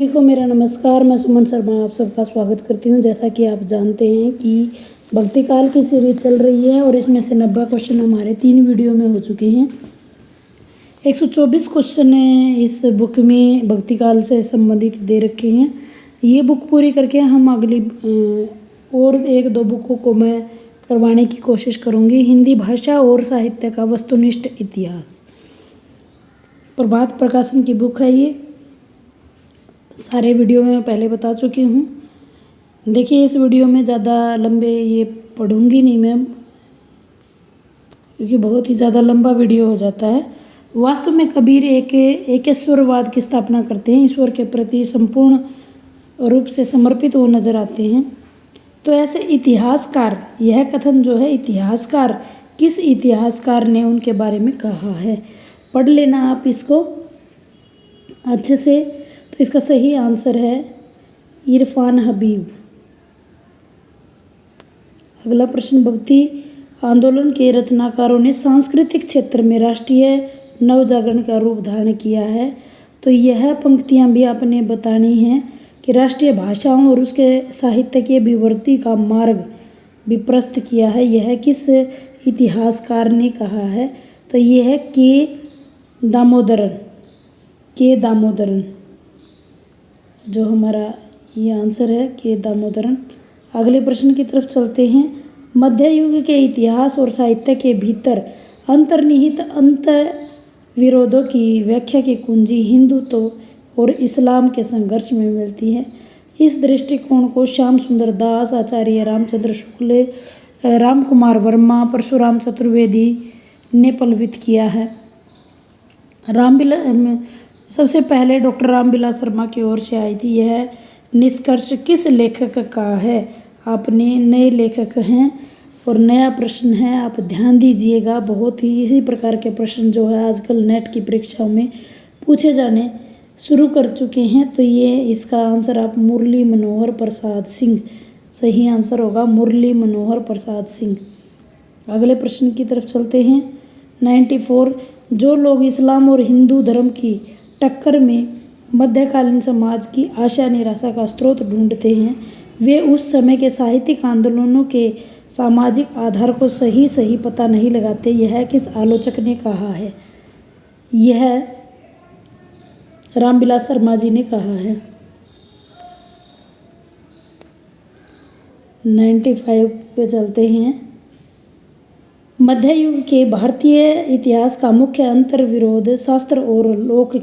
सभी को मेरा नमस्कार। मैं सुमन शर्मा आप सबका स्वागत करती हूं। जैसा कि आप जानते हैं कि भक्ति काल की सीरीज चल रही है और इसमें से 90 क्वेश्चन हमारे 3 वीडियो में हो चुके हैं। 124 क्वेश्चन इस बुक में भक्ति काल से संबंधित दे रखे हैं। ये बुक पूरी करके हम अगली और 1-2 बुकों को मैं करवाने की कोशिश करूँगी। हिंदी भाषा और साहित्य का वस्तुनिष्ठ इतिहास, प्रभात प्रकाशन की बुक है ये। सारे वीडियो में मैं पहले बता चुकी हूँ। देखिए, इस वीडियो में ज़्यादा लंबे ये पढ़ूंगी नहीं मैं, क्योंकि बहुत ही ज़्यादा लंबा वीडियो हो जाता है। वास्तव में कबीर एकेश्वरवाद की स्थापना करते हैं। ईश्वर के प्रति संपूर्ण रूप से समर्पित वो नजर आते हैं। तो ऐसे इतिहासकार, यह कथन जो है इतिहासकार, किस इतिहासकार ने उनके बारे में कहा है, पढ़ लेना आप इसको अच्छे से। तो इसका सही आंसर है इरफान हबीब। अगला प्रश्न, भक्ति आंदोलन के रचनाकारों ने सांस्कृतिक क्षेत्र में राष्ट्रीय नवजागरण का रूप धारण किया है। तो यह पंक्तियां भी आपने बतानी है कि राष्ट्रीय भाषाओं और उसके साहित्य के विवर्ती का मार्ग भी प्रस्तुत किया है। यह किस इतिहासकार ने कहा है? तो यह है के दामोदरन, जो हमारा ये आंसर है के दामोदरन। अगले प्रश्न की तरफ चलते हैं। मध्य युग के इतिहास और साहित्य के भीतर अंतर्निहित अंत विरोधों की व्याख्या की कुंजी हिंदुत्व और इस्लाम के संघर्ष में मिलती है। इस दृष्टिकोण को श्याम सुंदर दास, आचार्य रामचंद्र शुक्ल, राम कुमार वर्मा, परशुराम चतुर्वेदी ने पल्वित किया है। सबसे पहले डॉक्टर रामबिलास शर्मा की ओर से आई थी। यह निष्कर्ष किस लेखक का है? आपने नए लेखक हैं और नया प्रश्न है, आप ध्यान दीजिएगा। बहुत ही इसी प्रकार के प्रश्न जो है आजकल नेट की परीक्षाओं में पूछे जाने शुरू कर चुके हैं। तो ये इसका आंसर आप मुरली मनोहर प्रसाद सिंह, सही आंसर होगा मुरली मनोहर प्रसाद सिंह। अगले प्रश्न की तरफ चलते हैं। 94, जो लोग इस्लाम और हिंदू धर्म की टक्कर में मध्यकालीन समाज की आशा निराशा का स्रोत ढूंढते हैं, वे उस समय के साहित्यिक आंदोलनों के सामाजिक आधार को सही पता नहीं लगाते। यह किस आलोचक ने कहा है? यह रामबिलास शर्मा जी ने कहा है। 95 पे चलते हैं। मध्य युग के भारतीय इतिहास का मुख्य अंतर्विरोध शास्त्र और लोक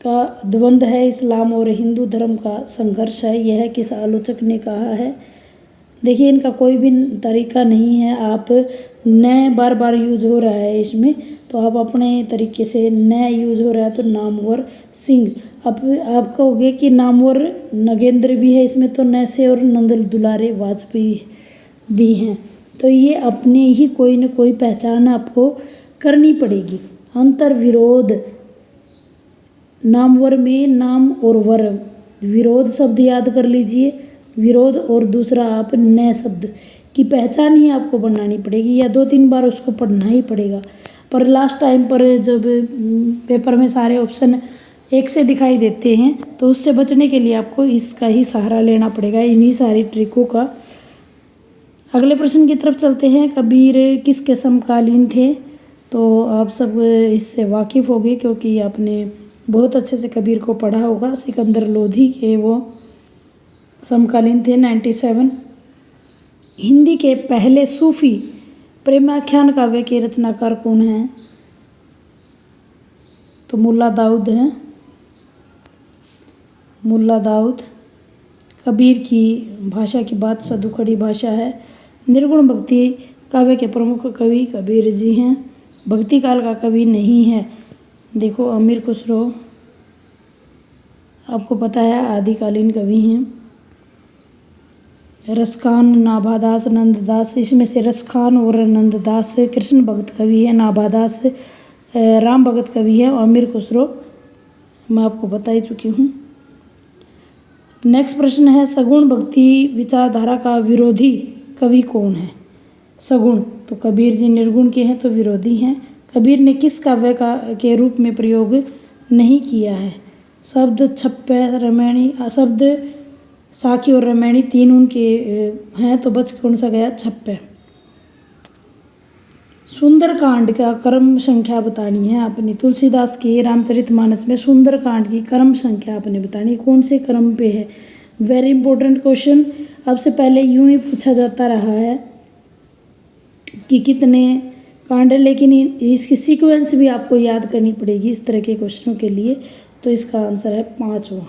का द्वंद्व है, इस्लाम और हिंदू धर्म का संघर्ष है। यह किस आलोचक ने कहा है? देखिए, इनका कोई भी तरीका नहीं है। आप नए बार यूज हो रहा है इसमें, तो आप अपने तरीके से नया यूज हो रहा है। तो नामवर सिंह, अब आप कहोगे कि नामवर नगेंद्र भी है इसमें, तो नैसे और नंद दुलारे वाजपेयी भी हैं। तो ये अपने ही कोई न कोई पहचान आपको करनी पड़ेगी। अंतर्विरोध, नामवर में नाम और वर, विरोध शब्द याद कर लीजिए, विरोध, और दूसरा आप नए शब्द की पहचान ही आपको बनानी पड़ेगी, या 2-3 बार उसको पढ़ना ही पड़ेगा। पर लास्ट टाइम पर जब पेपर में सारे ऑप्शन एक से दिखाई देते हैं, तो उससे बचने के लिए आपको इसका ही सहारा लेना पड़ेगा, इन्हीं सारी ट्रिकों का। अगले प्रश्न की तरफ चलते हैं। कबीर किसके समकालीन थे? तो आप सब इससे वाकिफ़ होंगे, क्योंकि आपने बहुत अच्छे से कबीर को पढ़ा होगा। सिकंदर लोधी के वो समकालीन थे। 97, हिंदी के पहले सूफी प्रेमाख्यान काव्य के रचनाकार कौन हैं? तो मुल्ला दाऊद हैं, मुल्ला दाऊद। कबीर की भाषा की बात सदुखड़ी भाषा है। निर्गुण भक्ति काव्य के प्रमुख कवि कबीर जी हैं। भक्ति काल का कवि नहीं है। देखो, अमीर खुसरो आपको पता है आदिकालीन कवि हैं। रसखान, नाभादास, नंददास, इसमें से रसखान और नंददास कृष्ण भक्त कवि है, नाभादास राम भगत कवि है, और अमीर खुसरो मैं आपको बता ही चुकी हूँ। नेक्स्ट प्रश्न है, सगुण भक्ति विचारधारा का विरोधी कवि कौन है? सगुण, तो कबीर जी निर्गुण के हैं, तो विरोधी हैं। कबीर ने किस काव्य के रूप में प्रयोग नहीं किया है? शब्द छप्पे रमैणी, शब्द साखी और रमैणी तीन उनके हैं, तो बच कौन सा गया? छप्पे। सुंदरकांड का क्रम संख्या बतानी है आपने। तुलसीदास के रामचरितमानस में सुंदरकांड की क्रम संख्या आपने बतानी, कौन से क्रम पे है। Very important question. अब से पहले यूं ही पूछा जाता रहा है कि कितने कांड है, लेकिन इसकी सीक्वेंस भी आपको याद करनी पड़ेगी इस तरह के क्वेश्चनों के लिए। तो इसका आंसर है 5वां।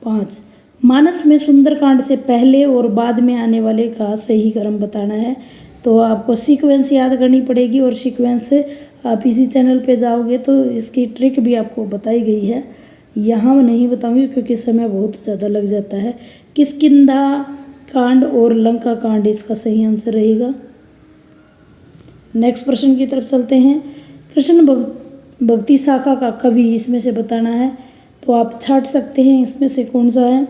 5। मानस में सुंदरकांड से पहले और बाद में आने वाले का सही क्रम बताना है। तो आपको सीक्वेंस याद करनी पड़ेगी, और सीक्वेंस आप इसी चैनल पे जाओगे तो इसकी ट्रिक भी आपको बताई गई है। यहाँ मैं नहीं बताऊंगी क्योंकि समय बहुत ज़्यादा लग जाता है। किष्किंधा कांड और लंका कांड इसका सही आंसर रहेगा। नेक्स्ट प्रश्न की तरफ चलते हैं। कृष्ण भक्ति शाखा का कवि इसमें से बताना है। तो आप छाट सकते हैं इसमें से कौन सा है।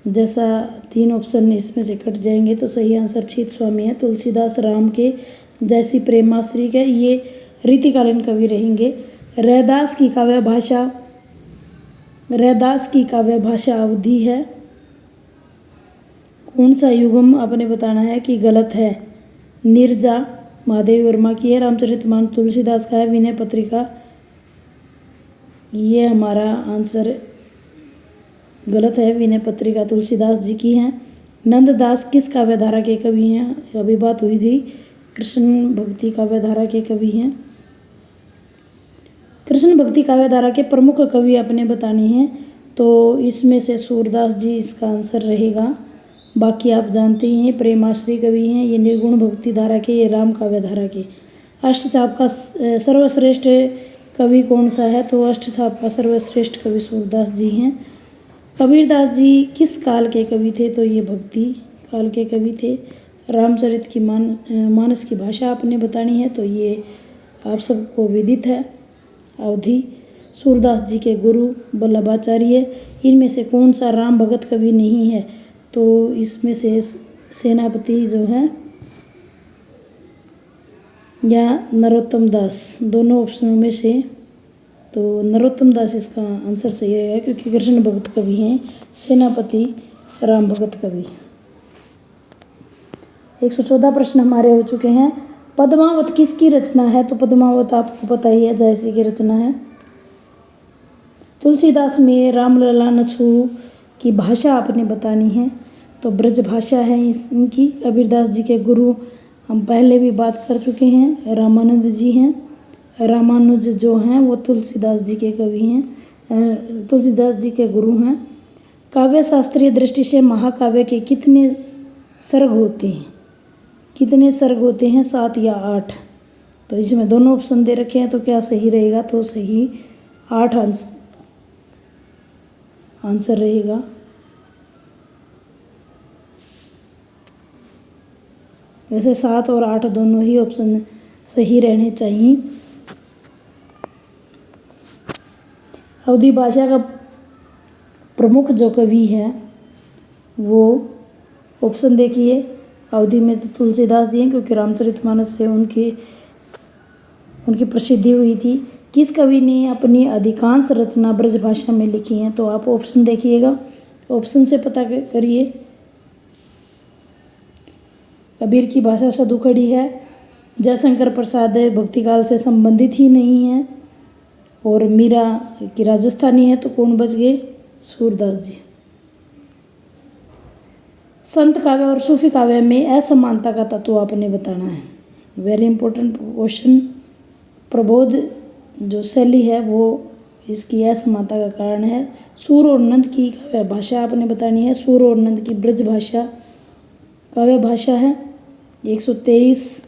जैसा 3 ऑप्शन इसमें से कट जाएंगे तो सही आंसर छीत स्वामी है। तुलसीदास राम के, जैसी प्रेमाश्री के, ये रीतिकालीन कवि रहेंगे। रैदास की काव्य भाषा अवधि है। कौन सा युगम आपने बताना है कि गलत है। नीरजा महादेवी वर्मा की है। रामचरितमानस तुलसीदास का है। विनय पत्रिका, ये हमारा आंसर गलत है। विनय पत्रिका तुलसीदास जी की हैं। नंददास किस काव्यधारा के कवि हैं? अभी बात हुई थी, कृष्ण भक्ति काव्यधारा के कवि हैं। कृष्ण भक्ति काव्यधारा के प्रमुख कवि आपने बताने हैं, तो इसमें से सूरदास जी इसका आंसर रहेगा। बाकी आप जानते ही हैं, प्रेमाश्री कवि हैं, ये निर्गुण भक्ति धारा के, ये राम काव्यधारा के। अष्टचाप का सर्वश्रेष्ठ कवि कौन सा है? तो अष्टचाप का सर्वश्रेष्ठ कवि सूरदास जी हैं। कबीरदास जी किस काल के कवि थे? तो ये भक्ति काल के कवि थे। रामचरित की मानस की भाषा आपने बतानी है, तो ये आप सबको विदित है, अवधि। सूरदास जी के गुरु वल्लभाचार्य। इनमें से कौन सा राम भगत कवि नहीं है? तो इसमें से सेनापति जो है या नरोत्तम दास, दोनों ऑप्शनों में से तो नरोत्तम दास इसका आंसर सही रहेगा, क्योंकि कृष्ण भगत कवि हैं, सेनापति राम भगत कवि। 114 प्रश्न हमारे हो चुके हैं। पद्मावत किसकी रचना है? तो पद्मावत आपको पता ही है, जयसी की रचना है। तुलसीदास में रामलला नछू की भाषा आपने बतानी है, तो ब्रज भाषा है इनकी। कबीरदास जी के गुरु हम पहले भी बात कर चुके हैं, रामानंद जी हैं। रामानुज जो हैं वो तुलसीदास जी के कवि हैं, तुलसीदास जी के गुरु हैं। काव्य शास्त्रीय दृष्टि से महाकाव्य के कितने सर्ग होते हैं? कितने सर्ग होते हैं? 7 या 8। तो इसमें दोनों ऑप्शन दे रखे हैं, तो क्या सही रहेगा? तो सही 8 आंसर रहेगा। वैसे 7 और 8 दोनों ही ऑप्शन सही रहने चाहिए। अवधी भाषा का प्रमुख जो कवि है वो ऑप्शन देखिए। अवधी में तो तुलसीदास जी हैं, क्योंकि रामचरितमानस से उनकी प्रसिद्धि हुई थी। किस कवि ने अपनी अधिकांश रचना ब्रज भाषा में लिखी हैं? तो आप ऑप्शन देखिएगा, ऑप्शन से पता करिए। कबीर की भाषा सदुखड़ी है। जयशंकर प्रसाद भक्तिकाल से संबंधित ही नहीं है, और मीरा की राजस्थानी है। तो कौन बच गए? सूरदास जी। संत काव्य और सूफी काव्य में असमानता का तत्व आपने बताना है। Very important question. प्रबोध जो शैली है वो इसकी असमानता का कारण है। सूर और नंद की काव्य भाषा आपने बतानी है। सूर और नंद की ब्रज भाषा काव्य भाषा है। 123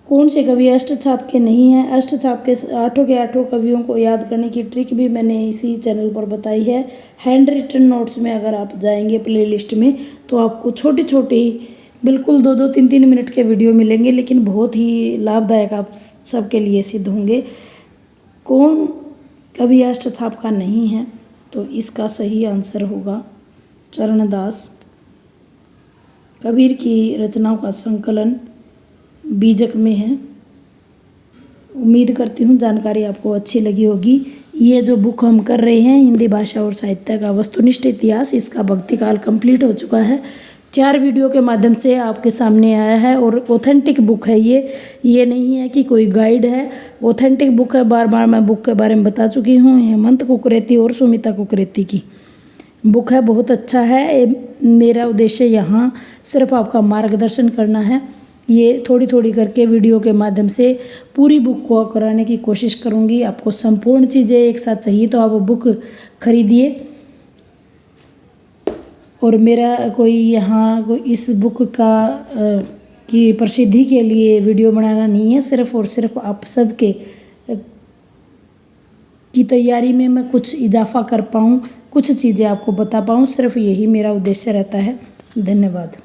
कौन से कवि अष्टछाप के नहीं हैं? अष्टछाप के 8 के 8 कवियों को याद करने की ट्रिक भी मैंने इसी चैनल पर बताई है। हैंड रिटन नोट्स में अगर आप जाएंगे प्लेलिस्ट में, तो आपको छोटी छोटी बिल्कुल 2-2, 3-3 मिनट के वीडियो मिलेंगे, लेकिन बहुत ही लाभदायक आप सबके लिए सिद्ध होंगे। कौन कवि अष्टछाप का नहीं है? तो इसका सही आंसर होगा चरणदास। कबीर की रचनाओं का संकलन बीजक में है। उम्मीद करती हूँ जानकारी आपको अच्छी लगी होगी। ये जो बुक हम कर रहे हैं हिंदी भाषा और साहित्य का वस्तुनिष्ठ इतिहास, इसका भक्तिकाल कंप्लीट हो चुका है। 4 वीडियो के माध्यम से आपके सामने आया है और ऑथेंटिक बुक है ये नहीं है कि कोई गाइड है, ऑथेंटिक बुक है। बार बार मैं बुक के बारे में बता चुकी हूँ। हेमंत कुकरेती और सुमिता कुकरेती की बुक है, बहुत अच्छा है। मेरा उद्देश्य यहाँ सिर्फ आपका मार्गदर्शन करना है। ये थोड़ी थोड़ी करके वीडियो के माध्यम से पूरी बुक को कराने की कोशिश करूँगी। आपको संपूर्ण चीज़ें एक साथ चाहिए तो आप बुक खरीदिए। और मेरा कोई यहाँ इस बुक की प्रसिद्धि के लिए वीडियो बनाना नहीं है, सिर्फ और सिर्फ आप सबके की तैयारी में मैं कुछ इजाफा कर पाऊँ, कुछ चीज़ें आपको बता पाऊँ, सिर्फ यही मेरा उद्देश्य रहता है। धन्यवाद।